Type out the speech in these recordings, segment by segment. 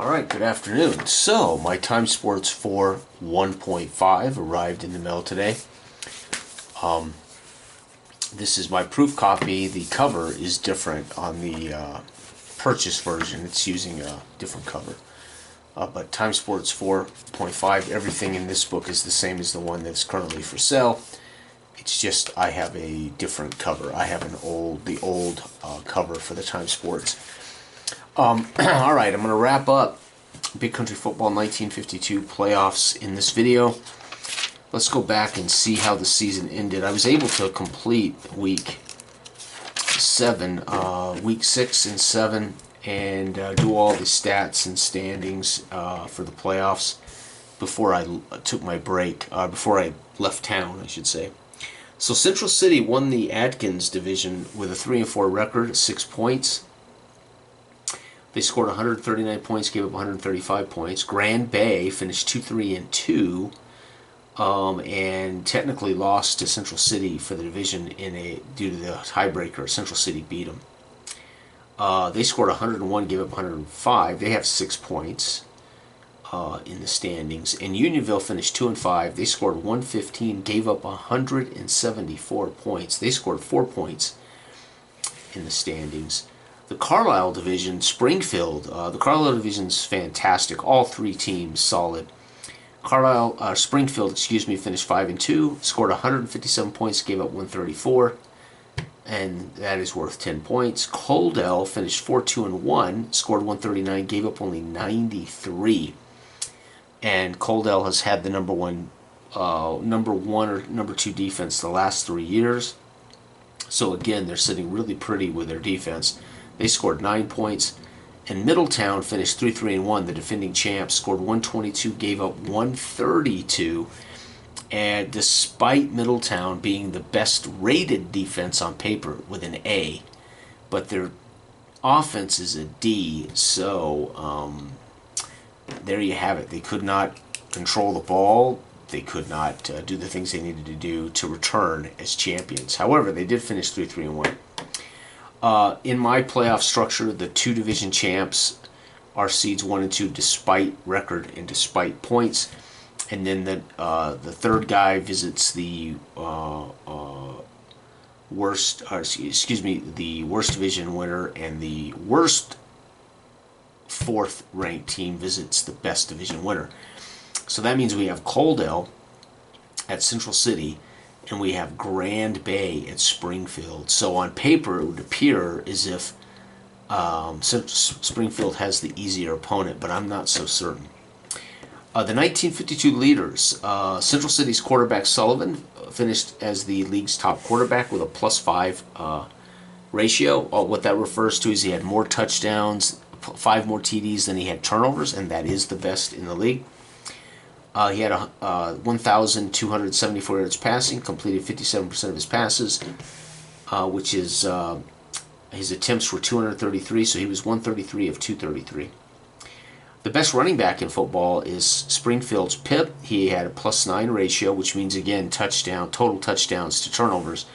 All right, good afternoon. So, my Time Sports 4 1.5 arrived in the mail today. This is my proof copy. The cover is different on the purchase version. It's using a different cover. But Time Sports 4.5, everything in this book is the same as the one that's currently for sale. It's just I have a different cover. I have the old cover for the Time Sports. All right, I'm going to wrap up Big Country Football 1952 playoffs in this video. Let's go back and see how the season ended. I was able to complete week 6 and 7, and do all the stats and standings for the playoffs before I took my break, before I left town, I should say. So Central City won the Adkins division with a 3-4 record, 6 points. They scored 139 points, gave up 135 points. Grand Bay finished 2-3-2, and technically lost to Central City for the division due to the tiebreaker. Central City beat them. They scored 101, gave up 105. They have 6 points in the standings. And Unionville finished 2-5. They scored 115, gave up 174 points. They scored 4 points in the standings. The Carlisle division, Springfield. The Carlisle division's fantastic. All 3 teams solid. Springfield, finished 5-2, scored 157 points, gave up 134, and that is worth 10 points. Coldell finished 4-2-1, scored 139, gave up only 93, and Coldell has had the number one or number 2 defense the last 3 years. So again, they're sitting really pretty with their defense. They scored 9 points. And Middletown finished 3-3-1. The defending champs scored 122, gave up 132. And despite Middletown being the best rated defense on paper with an A, but their offense is a D. So there you have it. They could not control the ball. They could not do the things they needed to do to return as champions. However, they did finish 3-3-1. In my playoff structure, the 2 division champs are seeds 1 and 2 despite record and despite points, and then the third guy visits the worst division winner, and the worst 4th ranked team visits the best division winner. So that means we have Coldell at Central City, and we have Grand Bay at Springfield. So on paper, it would appear as if Springfield has the easier opponent, but I'm not so certain. The 1952 leaders, Central City's quarterback Sullivan finished as the league's top quarterback with a +5 ratio. What that refers to is he had more touchdowns, 5 more TDs than he had turnovers, and that is the best in the league. He had 1,274 yards passing, completed 57% of his passes, which is his attempts were 233, so he was 133 of 233. The best running back in football is Springfield's Pip. He had a +9 ratio, which means, again, total touchdowns to turnovers,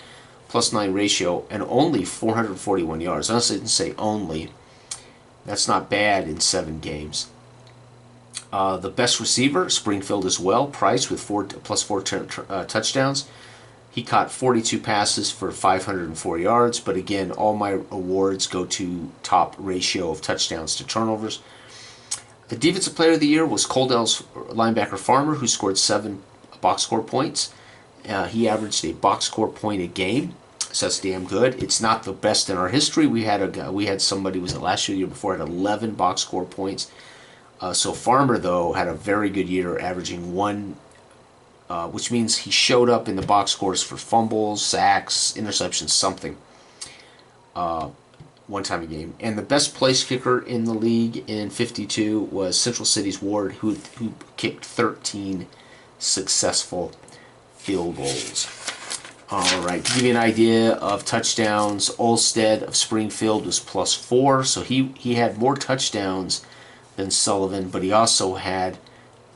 +9 ratio, and only 441 yards. Unless I didn't say only. That's not bad in 7 games. The best receiver, Springfield as well, Price with +4 touchdowns. He caught 42 passes for 504 yards, but again, all my awards go to top ratio of touchdowns to turnovers. The Defensive Player of the Year was Coldell's linebacker Farmer, who scored 7 box score points. He averaged a box score point a game, so that's damn good. It's not the best in our history. We had somebody, was it last year, the year before, had 11 box score points. So Farmer, though, had a very good year, averaging 1, which means he showed up in the box scores for fumbles, sacks, interceptions, something, 1 time a game. And the best place kicker in the league in 52 was Central City's Ward, who kicked 13 successful field goals. All right, to give you an idea of touchdowns, Olstead of Springfield was +4, so he had more touchdowns than Sullivan, but he also had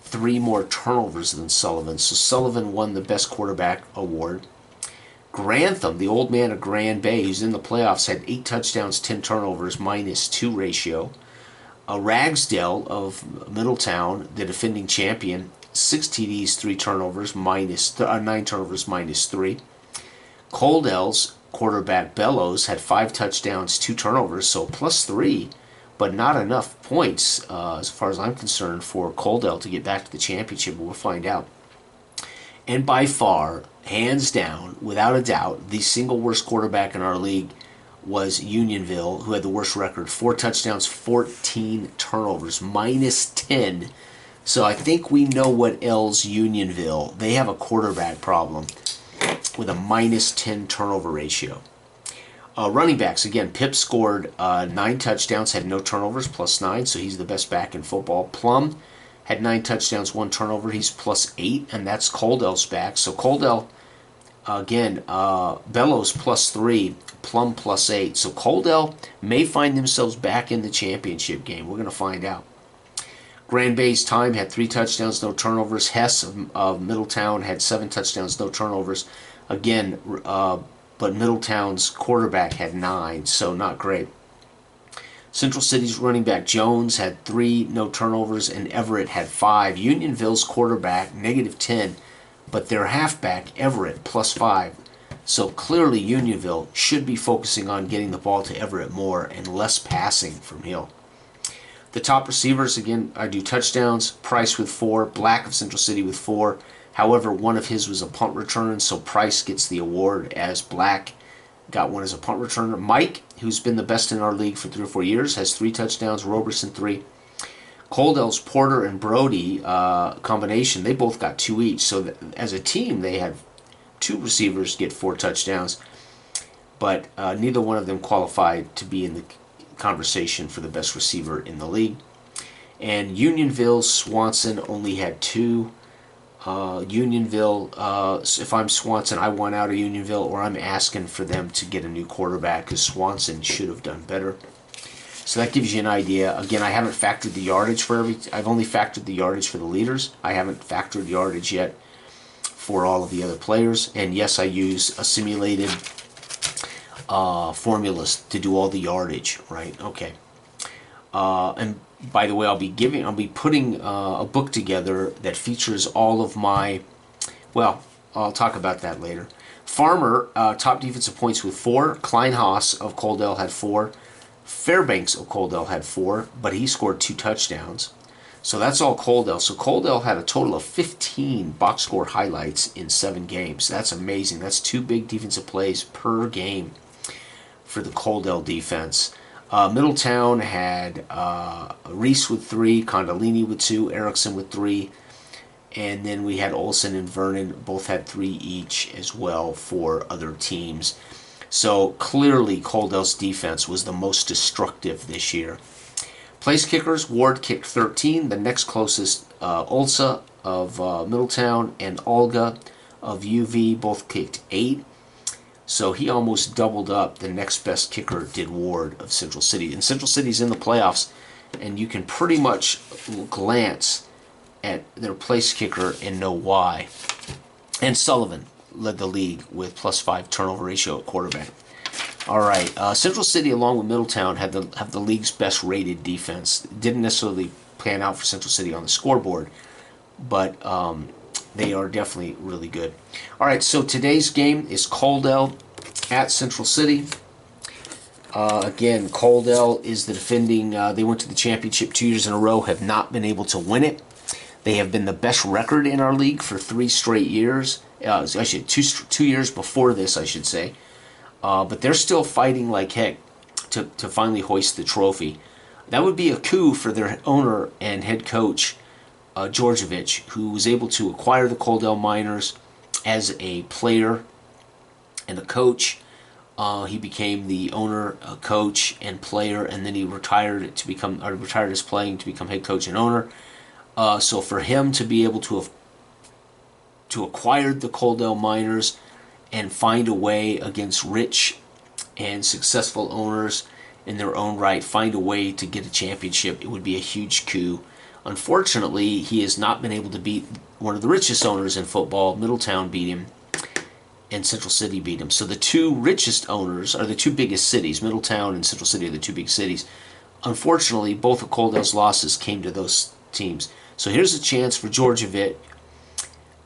3 more turnovers than Sullivan. So Sullivan won the best quarterback award. Grantham, the old man of Grand Bay, who's in the playoffs, had 8 touchdowns, 10 turnovers, -2 ratio. Ragsdale of Middletown, the defending champion, 6 TDs, 3 turnovers, 9 turnovers, -3. Coldell's quarterback Bellows had 5 touchdowns, 2 turnovers, so +3, but not enough points, as far as I'm concerned, for Coldell to get back to the championship. We'll find out. And by far, hands down, without a doubt, the single worst quarterback in our league was Unionville, who had the worst record. 4 touchdowns, 14 turnovers, -10. So I think we know what ails Unionville. They have a quarterback problem with a -10 turnover ratio. Running backs, again, Pip scored 9 touchdowns, had no turnovers, +9, so he's the best back in football. Plum had 9 touchdowns, 1 turnover, he's +8, and that's Coldell's back. So Coldell, again, Bellows +3, Plum +8. So Coldell may find themselves back in the championship game. We're going to find out. Grand Bay's Time had 3 touchdowns, no turnovers. Hess of Middletown had 7 touchdowns, no turnovers. Again, but Middletown's quarterback had 9, so not great. Central City's running back Jones had 3, no turnovers, and Everett had 5. Unionville's quarterback, -10, but their halfback, Everett, +5. So clearly Unionville should be focusing on getting the ball to Everett more and less passing from Hill. The top receivers, again, I do touchdowns. Price with 4, Black of Central City with 4. However, one of his was a punt return, so Price gets the award as Black got one as a punt returner. Mike, who's been the best in our league for 3 or 4 years, has 3 touchdowns. Roberson 3. Coldell's Porter and Brody combination, they both got 2 each. So as a team, they had 2 receivers get 4 touchdowns, but neither one of them qualified to be in the conversation for the best receiver in the league. And Unionville Swanson only had 2. Unionville, if I'm Swanson, I want out of Unionville, or I'm asking for them to get a new quarterback because Swanson should have done better. So that gives you an idea. Again, I haven't factored the yardage for I've only factored the yardage for the leaders. I haven't factored yardage yet for all of the other players. And yes, I use a simulated formulas to do all the yardage, right? Okay. And by the way, I'll be putting a book together that features all of my, well, I'll talk about that later. Farmer, top defensive points with 4. Klein Haas of Coldell had 4. Fairbanks of Coldell had 4, but he scored 2 touchdowns. So that's all Coldell. So Coldell had a total of 15 box score highlights in 7 games. That's amazing. That's 2 big defensive plays per game for the Coldell defense. Middletown had Reese with 3, Condolini with 2, Erickson with 3, and then we had Olson and Vernon both had 3 each as well for other teams. So clearly Coldell's defense was the most destructive this year. Place kickers, Ward kicked 13. The next closest, Olsa of Middletown and Olga of UV both kicked 8. So he almost doubled up. The next best kicker did Ward of Central City. And Central City's in the playoffs, and you can pretty much glance at their place kicker and know why. And Sullivan led the league with +5 turnover ratio at quarterback. All right, Central City, along with Middletown, have the league's best rated defense. It didn't necessarily pan out for Central City on the scoreboard, but they are definitely really good. All right, so today's game is Coldell at Central City. Again, Coldell is the defending. They went to the championship 2 years in a row, have not been able to win it. They have been the best record in our league for 3 straight years. Actually, 2 years before this, I should say. But they're still fighting like heck to finally hoist the trophy. That would be a coup for their owner and head coach, Georgievich, who was able to acquire the Coldell Miners as a player and a coach. He became the owner, coach, and player, and then he retired as playing to become head coach and owner. So for him to be able to acquire the Coldell Miners and find a way against rich and successful owners in their own right, find a way to get a championship, it would be a huge coup. Unfortunately, he has not been able to beat one of the richest owners in football. Middletown beat him, and Central City beat him. So the 2 richest owners are the 2 biggest cities. Middletown and Central City are the 2 big cities. Unfortunately, both of Coldell's losses came to those teams. So here's a chance for Georgievich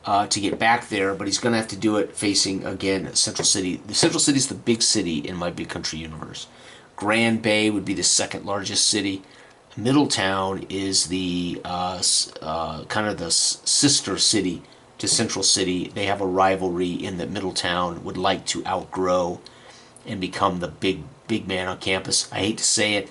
to get back there, but he's going to have to do it facing, again, Central City. The Central City is the big city in my big country universe. Grand Bay would be the second largest city. Middletown is the kind of the sister city to Central City. They have a rivalry in that Middletown would like to outgrow and become the big man on campus. I hate to say it.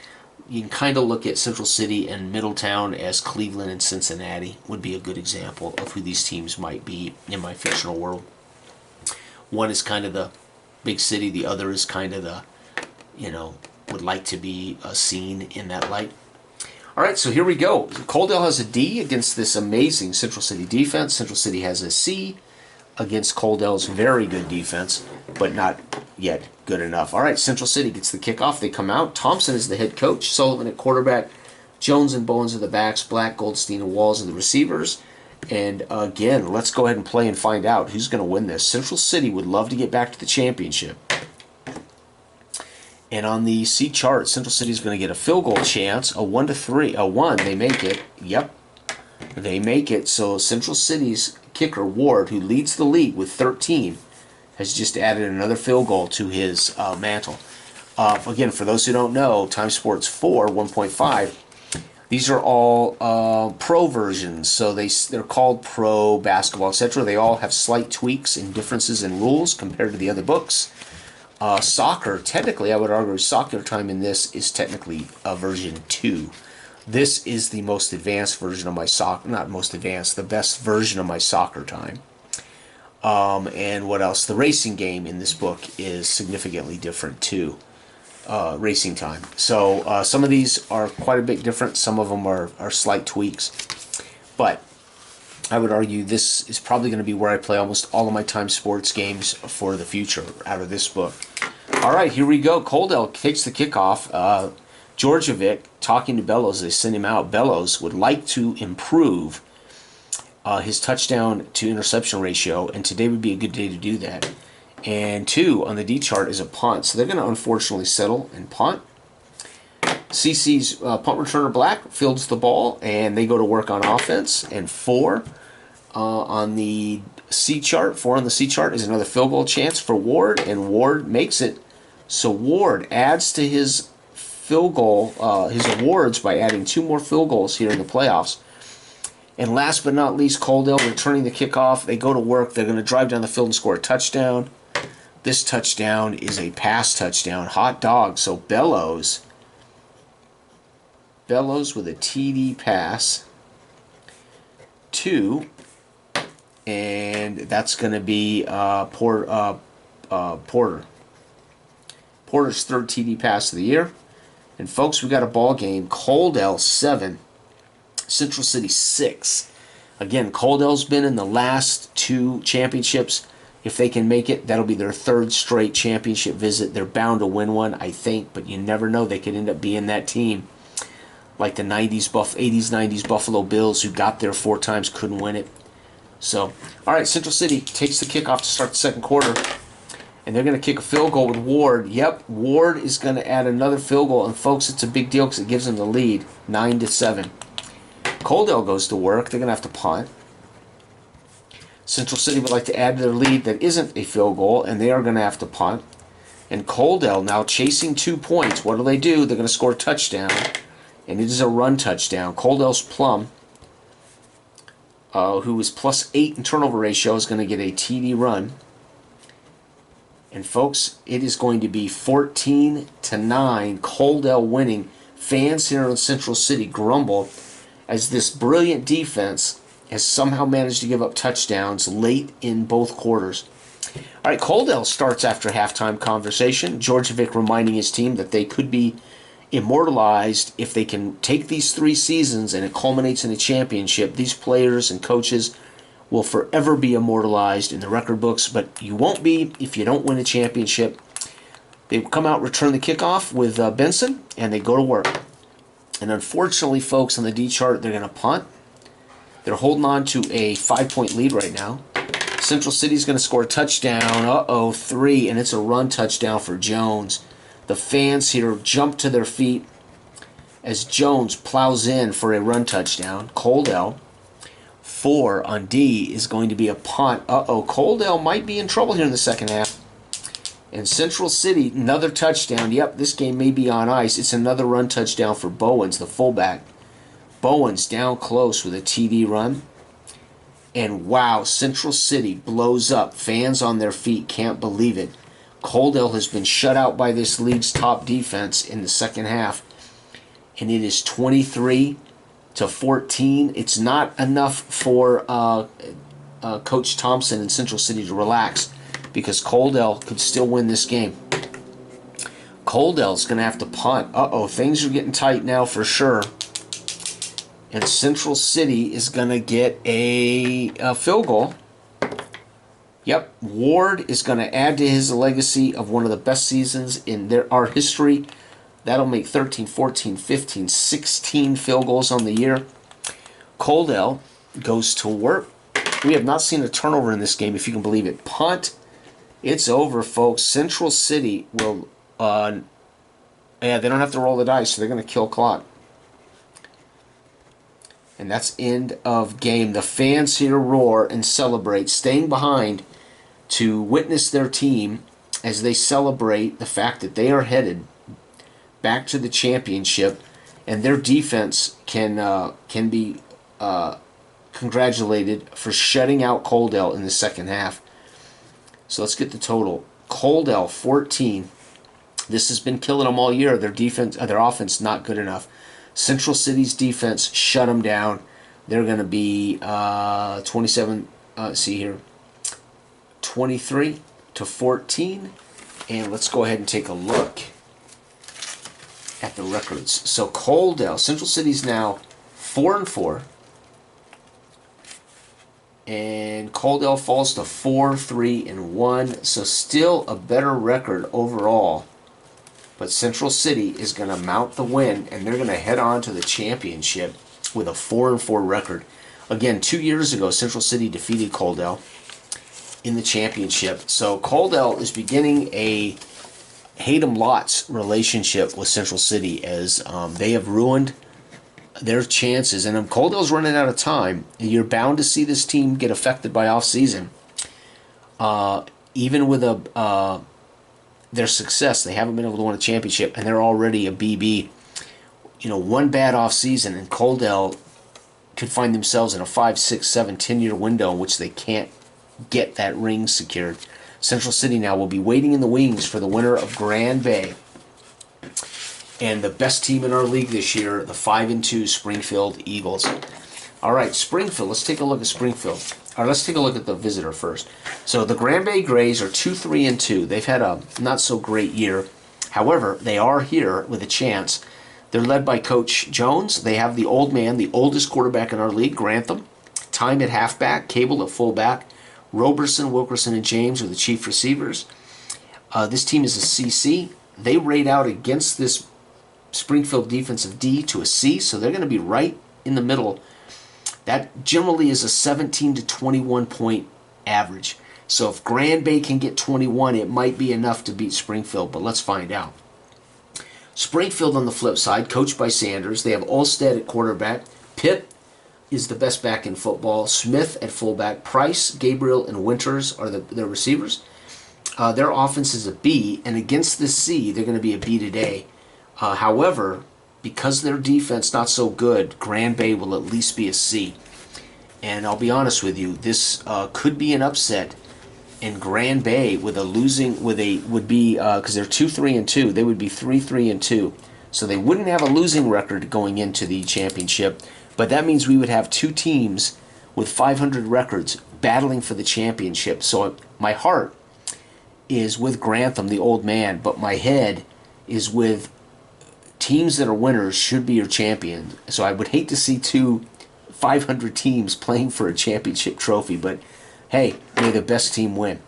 You can kind of look at Central City and Middletown as Cleveland and Cincinnati would be a good example of who these teams might be in my fictional world. One is kind of the big city. The other is kind of the, would like to be seen in that light. All right, so here we go. Coaldale has a D against this amazing Central City defense. Central City has a C against Coaldale's very good defense, but not yet good enough. All right, Central City gets the kickoff. They come out. Thompson is the head coach. Sullivan at quarterback. Jones and Bowens are the backs. Black, Goldstein, and Walls are the receivers. And again, let's go ahead and play and find out who's going to win this. Central City would love to get back to the championship. And on the C chart, Central City is going to get a field goal chance, a 1-3, a 1. They make it. Yep, they make it. So Central City's kicker, Ward, who leads the league with 13, has just added another field goal to his mantle. Again, for those who don't know, Time Sports 4, 1.5, these are all pro versions. So they're called Pro Basketball, etc. They all have slight tweaks and differences in rules compared to the other books. Soccer, technically, I would argue Soccer Time in this is technically version 2. This is the most advanced version of my soccer, not most advanced, the best version of my Soccer Time. And what else? The racing game in this book is significantly different too. Racing Time. So some of these are quite a bit different. Some of them are slight tweaks. But I would argue this is probably going to be where I play almost all of my Time Sports games for the future out of this book. All right, here we go. Coaldale takes the kickoff. Georgievich talking to Bellows. They send him out. Bellows would like to improve his touchdown to interception ratio, and today would be a good day to do that. And 2 on the D chart is a punt. So they're going to unfortunately settle and punt. CC's punt returner Black fields the ball, and they go to work on offense. And 4 on the C chart. 4 on the C chart is another field goal chance for Ward, and Ward makes it. So Ward adds to his field goal, his awards by adding 2 more field goals here in the playoffs. And last but not least, Coaldale returning the kickoff. They go to work. They're going to drive down the field and score a touchdown. This touchdown is a pass touchdown. Hot dog. So Bellows with a TD pass. 2. And that's going to be Porter. Porter's 3rd TD pass of the year. And folks, we got a ball game. Coaldale 7, Central City 6. Again, Coaldale's been in the last 2 championships. If they can make it, that'll be their 3rd straight championship visit. They're bound to win one, I think, but you never know. They could end up being that team like the 80s, 90s Buffalo Bills who got there 4 times, couldn't win it. So, all right, Central City takes the kickoff to start the second quarter. And they're going to kick a field goal with Ward. Yep, Ward is going to add another field goal. And, folks, it's a big deal because it gives them the lead, 9-7. Coaldale goes to work. They're going to have to punt. Central City would like to add to their lead that isn't a field goal, and they are going to have to punt. And Coaldale now chasing 2 points. What do? They're going to score a touchdown, and it is a run touchdown. Coaldale's Plum, who is +8 in turnover ratio, is going to get a TD run. And folks, it is going to be 14-9, Coaldale winning. Fans here in Central City grumble as this brilliant defense has somehow managed to give up touchdowns late in both quarters. All right, Coaldale starts after halftime conversation. Georgievich reminding his team that they could be immortalized if they can take these 3 seasons and it culminates in a championship. These players and coaches will forever be immortalized in the record books, but you won't be if you don't win a championship. They come out, return the kickoff with Benson, and they go to work. And unfortunately, folks, on the D chart, they're going to punt. They're holding on to a 5-point lead right now. Central City's going to score a touchdown. 3, and it's a run touchdown for Jones. The fans here jump to their feet. as Jones plows in for a run touchdown. Coldell, 4 on D, is going to be a punt. Coldell might be in trouble here in the second half. And Central City, another touchdown. Yep, this game may be on ice. It's another run touchdown for Bowens, the fullback. Bowens down close with a TD run. And wow, Central City blows up. Fans on their feet can't believe it. Coldell has been shut out by this league's top defense in the second half. And it is 23-14. It's not enough for Coach Thompson and Central City to relax, because Coldell could still win this game. Coldell's going to have to punt. Things are getting tight now for sure. And Central City is going to get a field goal. Yep, Ward is going to add to his legacy of one of the best seasons in our history. That'll make 13, 14, 15, 16 field goals on the year. Coldell goes to work. We have not seen a turnover in this game, if you can believe it. Punt. It's over, folks. Central City will, they don't have to roll the dice, so they're going to kill clock. And that's end of game. The fans here roar and celebrate, staying behind to witness their team as they celebrate the fact that they are headed back to the championship, and their defense can be congratulated for shutting out Coldell in the second half. So let's get the total. Coldell 14. This has been killing them all year. Their offense not good enough. Central City's defense shut them down. They're going to be 23-14. And let's go ahead and take a look at the records. So Coldell, Central City's now 4-4. And Coldell falls to 4-3-1. So still a better record overall. But Central City is going to mount the win, and they're going to head on to the championship with a 4-4 record. Again, 2 years ago, Central City defeated Coldell in the championship. So Coldell is beginning a hate-em-lots relationship with Central City, as they have ruined their chances. And Coldell's running out of time. You're bound to see this team get affected by off-season. Even with their success, they haven't been able to win a championship, and they're already a BB. One bad off season, and Coldell could find themselves in a 5, 6, 7, 10-year window in which they can't get that ring secured. Central City now will be waiting in the wings for the winner of Grand Bay. And the best team in our league this year, the 5-2 Springfield Eagles. All right, Springfield. Let's take a look at Springfield. All right, let's take a look at the visitor first. So the Grand Bay Grays are 2-3-2. They've had a not-so-great year. However, they are here with a chance. They're led by Coach Jones. They have the old man, the oldest quarterback in our league, Grantham. Time at halfback, Cable at fullback. Roberson, Wilkerson, and James are the chief receivers. This team is a CC. They rate out against this Springfield defensive D to a C, so they're going to be right in the middle. That generally is a 17 to 21 point average. So if Grand Bay can get 21, it might be enough to beat Springfield, but let's find out. Springfield on the flip side, coached by Sanders. They have Olstead at quarterback. Pitt is the best back in football. Smith at fullback. Price, Gabriel, and Winters are their receivers. Their offense is a B, and against the C, they're going to be a B today. However, because their defense not so good, Grand Bay will at least be a C. And I'll be honest with you, this could be an upset. And Grand Bay would be because they're 2-3-2, they would be 3-3-2. So they wouldn't have a losing record going into the championship, but that means we would have two teams with 500 records battling for the championship. So my heart is with Grantham, the old man, but my head is with teams that are winners should be your champion. So I would hate to see two 500 teams playing for a championship trophy, but hey, may the best team win.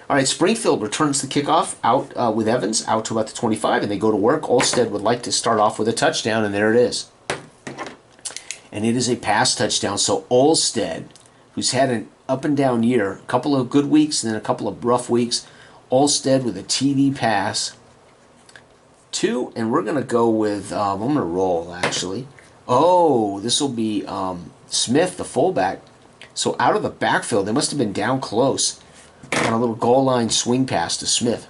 All right, Springfield returns the kickoff out with Evans out to about the 25, and they go to work. Olstead would like to start off with a touchdown, and there it is. And it is a pass touchdown. So Olstead, who's had an up and down year, a couple of good weeks and then a couple of rough weeks, Olstead with a TD pass. 2, and we're going to go with, I'm going to roll, actually. Oh, this will be Smith, the fullback. So out of the backfield, they must have been down close on a little goal line swing pass to Smith.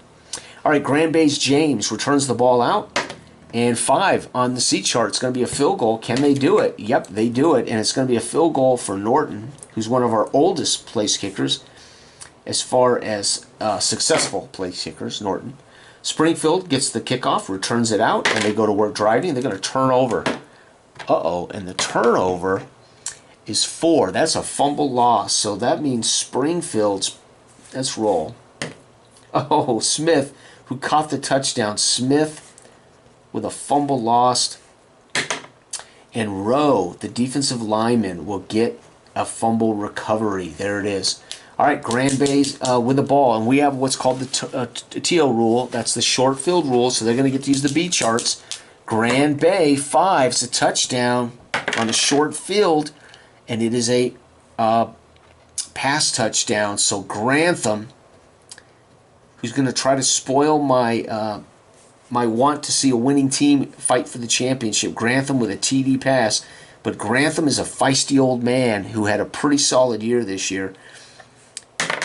All right, Grand Bay's James returns the ball out. And 5 on the C chart, it's going to be a field goal. Can they do it? Yep, they do it. And it's going to be a field goal for Norton, who's one of our oldest place kickers as far as successful place kickers, Norton. Springfield gets the kickoff, returns it out, and they go to work driving. They're going to turn over. Uh-oh, and the turnover is 4. That's a fumble loss. So that means Springfield's, let's roll. Oh, Smith, who caught the touchdown. Smith with a fumble lost. And Rowe, the defensive lineman, will get a fumble recovery. There it is. All right, Grand Bay's with the ball. And we have what's called the TO rule. That's the short field rule. So they're going to get to use the B charts. Grand Bay, 5. It's a touchdown on a short field. And it is a pass touchdown. So Grantham, who's going to try to spoil my my want to see a winning team fight for the championship. Grantham with a TD pass. But Grantham is a feisty old man who had a pretty solid year this year.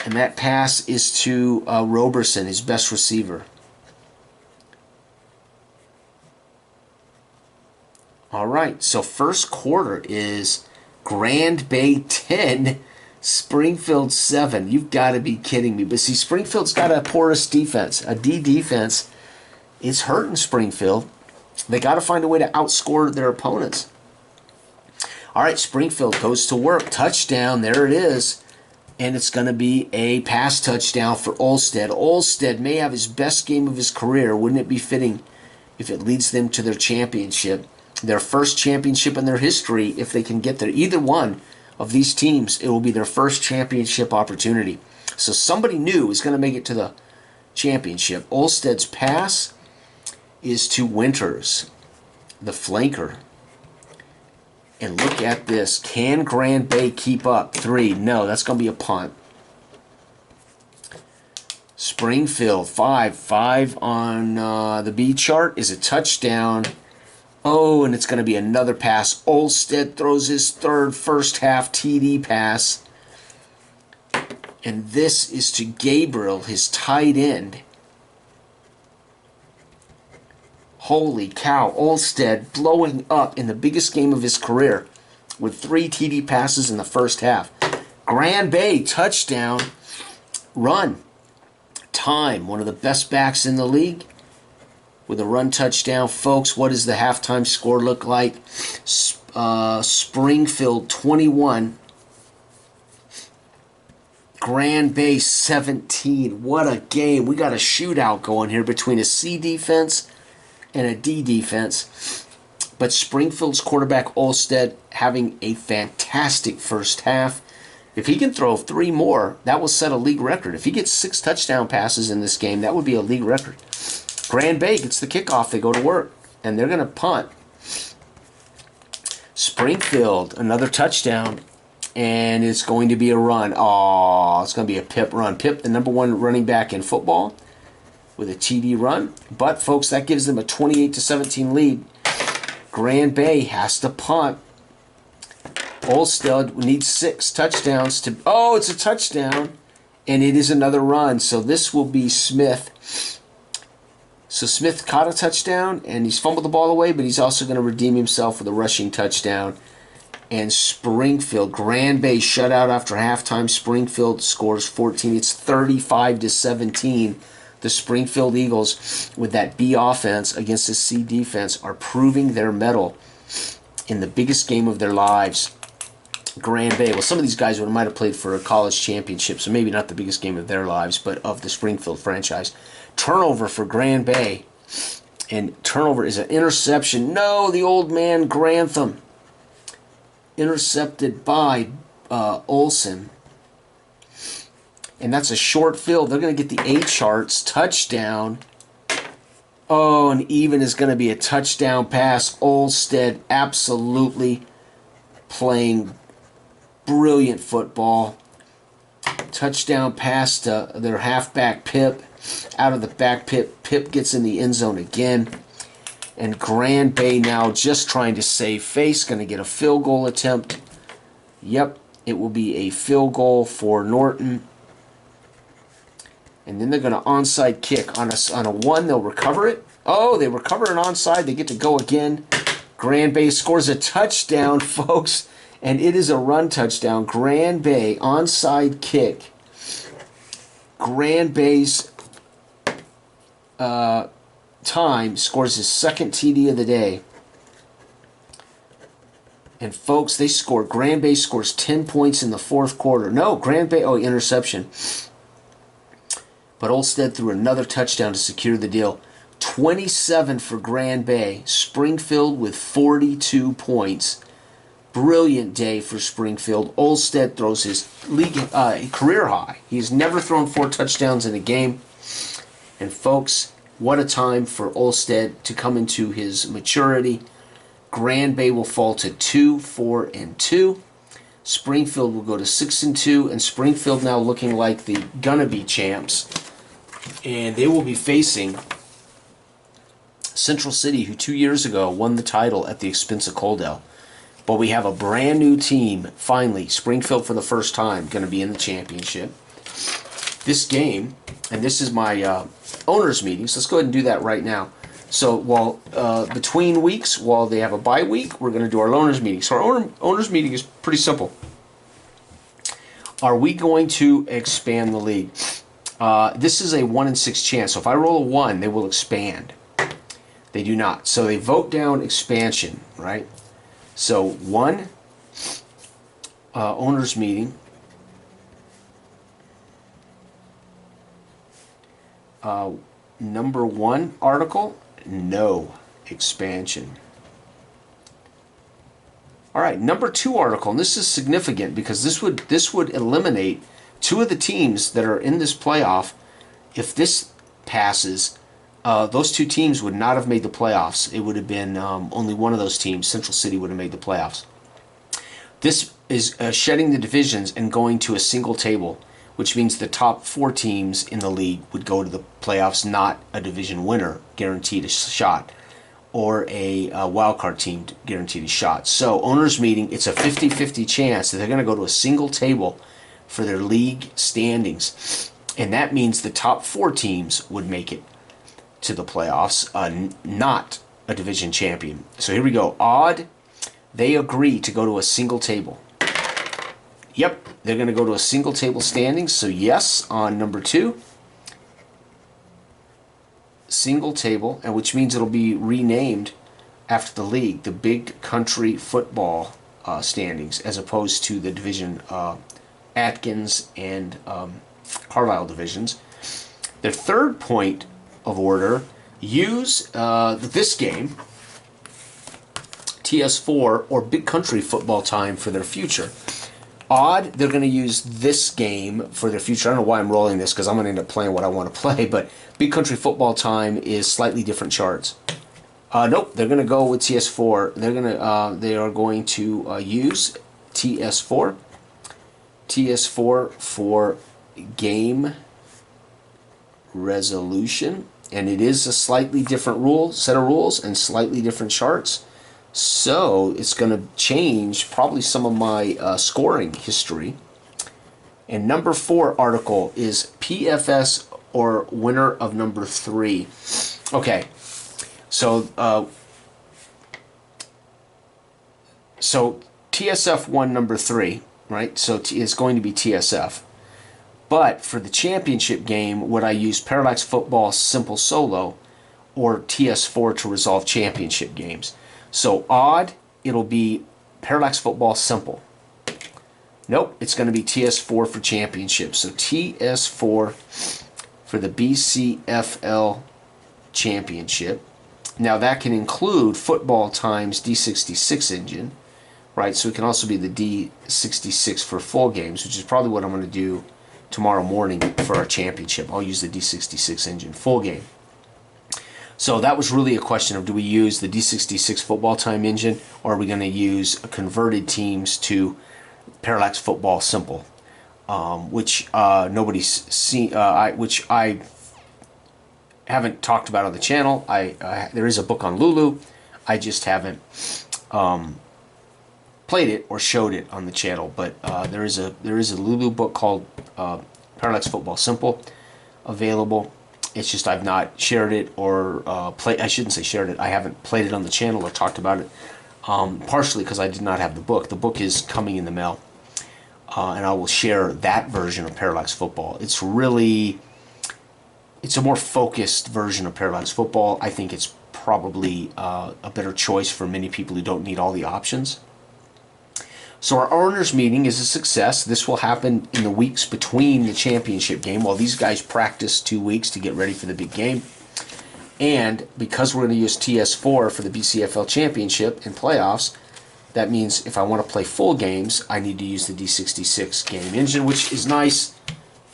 And that pass is to Roberson, his best receiver. All right, so first quarter is Grand Bay 10, Springfield 7. You've got to be kidding me. But see, Springfield's got a porous defense, a D defense. It's hurting Springfield. They got to find a way to outscore their opponents. All right, Springfield goes to work. Touchdown, there it is. And it's going to be a pass touchdown for Olstead. Olstead may have his best game of his career. Wouldn't it be fitting if it leads them to their championship? Their first championship in their history, if they can get there. Either one of these teams, it will be their first championship opportunity. So somebody new is going to make it to the championship. Olstead's pass is to Winters, the flanker. And look at this. Can Grand Bay keep up? 3. No, that's going to be a punt. Springfield, 5. 5 on the B chart is a touchdown. Oh, and it's going to be another pass. Olstead throws his third first half TD pass. And this is to Gabriel, his tight end. Holy cow, Olstead blowing up in the biggest game of his career with 3 TD passes in the first half. Grand Bay, touchdown, run. Time, one of the best backs in the league with a run touchdown. Folks, what does the halftime score look like? Springfield 21. Grand Bay 17. What a game. We got a shootout going here between a C defense and a D defense. But Springfield's quarterback Olstead having a fantastic first half. If he can throw 3 more, that will set a league record. If he gets 6 touchdown passes in this game, that would be a league record. Grand Bay gets the kickoff. They go to work, and they're going to punt. Springfield, another touchdown, and it's going to be a run. Oh, it's going to be a Pip run. Pip, the number 1 running back in football, with a TD run. But, folks, that gives them a 28-17 lead. Grand Bay has to punt. Olstead needs 6 touchdowns to... Oh, it's a touchdown. And it is another run. So this will be Smith. So Smith caught a touchdown, and he's fumbled the ball away, but he's also going to redeem himself with a rushing touchdown. And Springfield, Grand Bay shut out after halftime. Springfield scores 14. It's 35-17. The Springfield Eagles, with that B offense against the C defense, are proving their mettle in the biggest game of their lives. Grand Bay, well, some of these guys might have played for a college championship, so maybe not the biggest game of their lives, but of the Springfield franchise. Turnover for Grand Bay, and turnover is an interception. No, the old man Grantham, intercepted by Olsen. And that's a short field. They're going to get the A charts. Touchdown. Oh, and even is going to be a touchdown pass. Olstead absolutely playing brilliant football. Touchdown pass to their halfback Pip. Out of the back, Pip gets in the end zone again. And Grand Bay now just trying to save face, going to get a field goal attempt. Yep, it will be a field goal for Norton. And then they're going to onside kick. On a one, they'll recover it. Oh, they recover an onside. They get to go again. Grand Bay scores a touchdown, folks. And it is a run touchdown. Grand Bay onside kick. Grand Bay's time scores his second TD of the day. And folks, they score. Grand Bay scores 10 points in the fourth quarter. No, Grand Bay, oh, interception. But Olstead threw another touchdown to secure the deal. 27 for Grand Bay. Springfield with 42 points. Brilliant day for Springfield. Olstead throws his league career high. He's never thrown 4 touchdowns in a game. And folks, what a time for Olstead to come into his maturity. Grand Bay will fall to 2-4-2. Springfield will go to 6-2, and Springfield now looking like the gonna be champs. And they will be facing Central City, who 2 years ago won the title at the expense of Coaldale. But we have a brand new team, finally. Springfield for the first time going to be in the championship. This game, and this is my owners' meetings. Let's go ahead and do that right now. So while between weeks, while they have a bye week, we're going to do our owners' meeting. So our owners' meeting is pretty simple. Are we going to expand the league? This is a 1 in 6 chance. So if I roll a 1, they will expand. They do not. So they vote down expansion, right? So 1, owners meeting. Number 1 article, no expansion. All right, number 2 article, and this is significant because this would eliminate 2 of the teams that are in this playoff. If this passes, those 2 teams would not have made the playoffs. It would have been only one of those teams, Central City, would have made the playoffs. This is shedding the divisions and going to a single table, which means the top 4 teams in the league would go to the playoffs, not a division winner guaranteed a shot, or a wildcard team guaranteed a shot. So owners meeting, it's a 50-50 chance that they're going to go to a single table for their league standings. And that means the top 4 teams would make it to the playoffs, not a division champion. So here we go. Odd, they agree to go to a single table. Yep, they're going to go to a single table standings. So yes, on number 2, single table, and which means it'll be renamed after the league, the Big Country Football standings, as opposed to the division Atkins and Carlisle divisions. Their third point of order, use this game, TS4 or Big Country Football Time, for their future. Odd, they're going to use this game for their future. I don't know why I'm rolling this because I'm going to end up playing what I want to play, but Big Country Football Time is slightly different charts. Nope, they're going to go with TS4. They are going to use TS4. TS4 for game resolution, and it is a slightly different set of rules and slightly different charts. So it's going to change probably some of my scoring history. And number 4 article is PFS or winner of number 3. Okay, so TSF won number 3, right? So it's going to be TSF. But for the championship game, would I use Parallax Football Simple Solo or TS4 to resolve championship games? So odd, it'll be Parallax Football Simple. Nope, it's going to be TS4 for championship. So TS4 for the BCFL championship. Now that can include Football Times D66 engine, right? So it can also be the D66 for full games, which is probably what I'm going to do tomorrow morning for our championship. I'll use the D66 engine full game. So that was really a question of, do we use the D66 Football Time engine, or are we going to use converted teams to Parallax Football Simple, which nobody's seen, which I haven't talked about on the channel. There is a book on Lulu. I just haven't played it or showed it on the channel. But there is a Lulu book called Parallax Football Simple available. It's just I've not shared it or played. I shouldn't say shared it. I haven't played it on the channel or talked about it. Partially because I did not have the book. The book is coming in the mail, and I will share that version of Parallax Football. It's a more focused version of Parallax Football. I think it's probably a better choice for many people who don't need all the options. So our owners meeting is a success. This will happen in the weeks between the championship game while these guys practice 2 weeks to get ready for the big game. And because we're going to use TS4 for the BCFL championship and playoffs, that means if I want to play full games, I need to use the D66 game engine, which is nice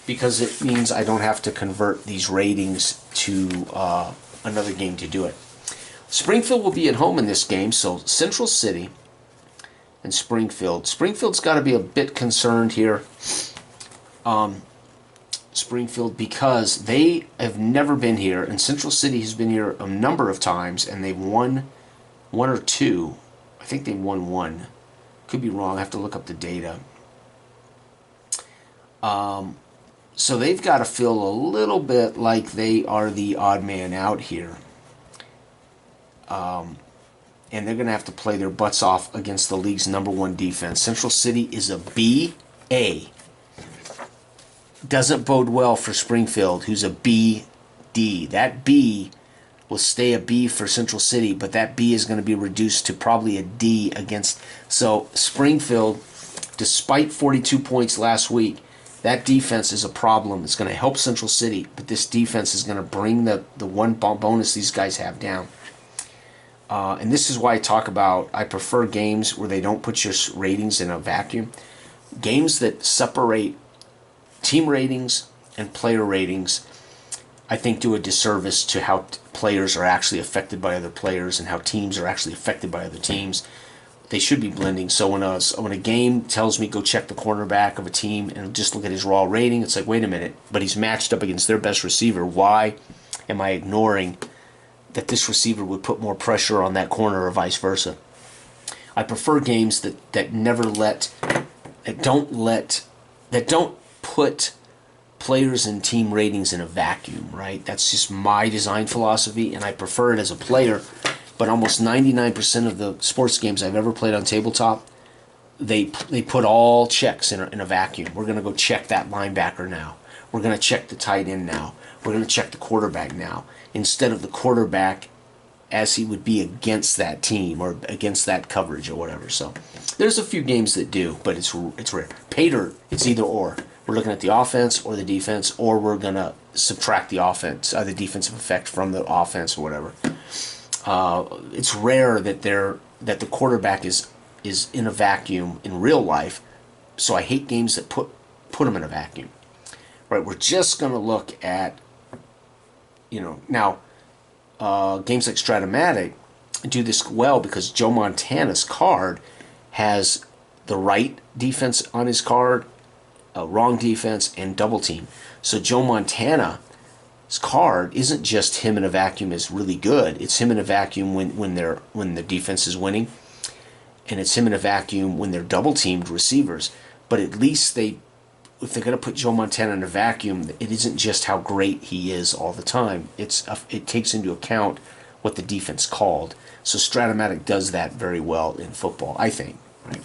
because it means I don't have to convert these ratings to another game to do it. Springfield will be at home in this game, so Central City and Springfield. Springfield's got to be a bit concerned here. Springfield, because they have never been here, and Central City has been here a number of times, and they've won one or two. I think they won one. Could be wrong. I have to look up the data. So they've got to feel a little bit like they are the odd man out here. And they're going to have to play their butts off against the league's #1 defense. Central City is a B-A. Doesn't bode well for Springfield, who's a B-D. That B will stay a B for Central City, but that B is going to be reduced to probably a D against. So Springfield, despite 42 points last week, that defense is a problem. It's going to help Central City, but this defense is going to bring the one bonus these guys have down. And this is why I talk about I prefer games where they don't put your ratings in a vacuum. Games that separate team ratings and player ratings, I think, do a disservice to how players are actually affected by other players and how teams are actually affected by other teams. They should be blending. So when a game tells me go check the cornerback of a team and just look at his raw rating, it's like, wait a minute, but he's matched up against their best receiver. Why am I ignoring that this receiver would put more pressure on that corner or vice versa? I prefer games that don't put players and team ratings in a vacuum, right? That's just my design philosophy, and I prefer it as a player. But almost 99% of the sports games I've ever played on tabletop, they put all checks in a vacuum. We're going to go check that linebacker now. We're going to check the tight end now. We're going to check the quarterback now, instead of the quarterback as he would be against that team or against that coverage or whatever. So there's a few games that do, but it's rare. Pater, it's either or. We're looking at the offense or the defense, or we're going to subtract the offense, the defensive effect from the offense or whatever. It's rare that the quarterback is in a vacuum in real life, so I hate games that put them in a vacuum. Right, we're just going to look at, now games like Stratomatic do this well because Joe Montana's card has the right defense on his card, wrong defense, and double team. So Joe Montana's card isn't just him in a vacuum is really good. It's him in a vacuum when the defense is winning, and it's him in a vacuum when they're double teamed receivers. But at least if they're going to put Joe Montana in a vacuum, it isn't just how great he is all the time. It takes into account what the defense called. So Stratomatic does that very well in football, I think. Right?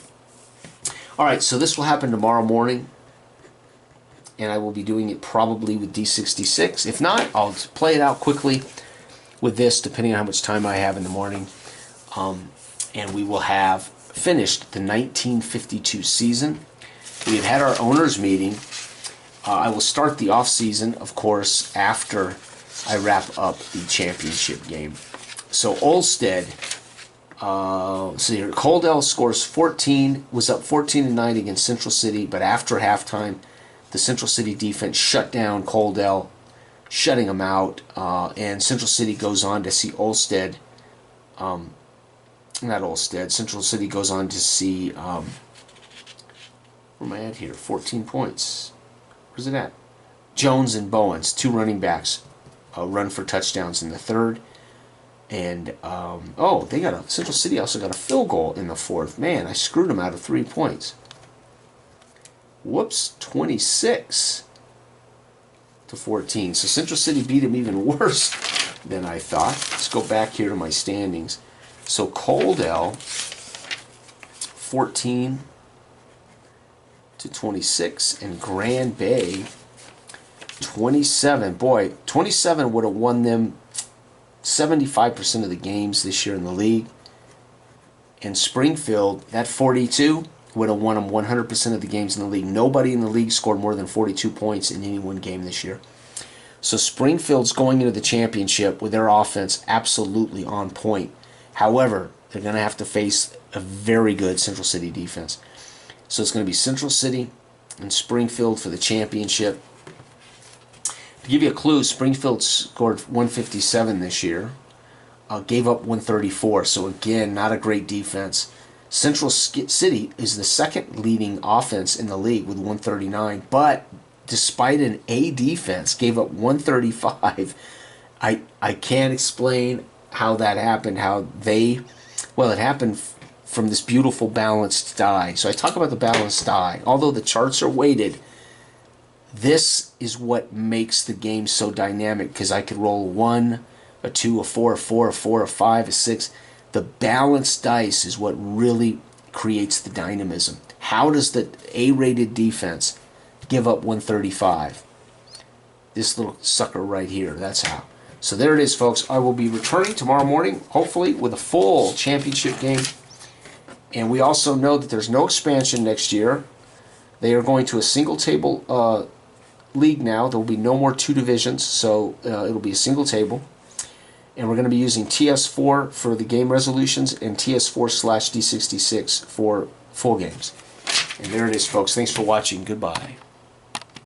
All right, so this will happen tomorrow morning, and I will be doing it probably with D66. If not, I'll play it out quickly with this, depending on how much time I have in the morning. And we will have finished the 1952 season. We have had our owners meeting. I will start the off season, of course, after I wrap up the championship game. So Olstead, Coldell scores 14, was up 14-9 against Central City, but after halftime, the Central City defense shut down Coldell, shutting them out, and Central City goes on to see Olstead. Central City goes on to see, where am I at here? 14 points. Where's it at? Jones and Bowens, 2 running backs, a run for touchdowns in the third. And, they got Central City also got a field goal in the fourth. Man, I screwed them out of 3 points. Whoops, 26 to 14. So Central City beat them even worse than I thought. Let's go back here to my standings. So Coaldale, 14 to 26, and Grand Bay, 27. Boy, 27 would have won them 75% of the games this year in the league. And Springfield, that 42 would have won them 100% of the games in the league. Nobody in the league scored more than 42 points in any one game this year. So Springfield's going into the championship with their offense absolutely on point. However, they're going to have to face a very good Central City defense. So it's going to be Central City and Springfield for the championship. To give you a clue, Springfield scored 157 this year, gave up 134. So again, not a great defense. Central City is the second leading offense in the league with 139, but despite an A defense, gave up 135. I can't explain how that happened, it happened from this beautiful balanced die. So I talk about the balanced die. Although the charts are weighted, this is what makes the game so dynamic, because I could roll 1, a 2, a 4, a 4, a 4, a 5, a 6. The balanced dice is what really creates the dynamism. How does the A-rated defense give up 135? This little sucker right here, that's how. So there it is, folks. I will be returning tomorrow morning, hopefully, with a full championship game. And we also know that there's no expansion next year. They are going to a single table league now. There will be no more 2 divisions, so it'll be a single table. And we're going to be using TS4 for the game resolutions and TS4/D66 for full games. And there it is, folks. Thanks for watching. Goodbye.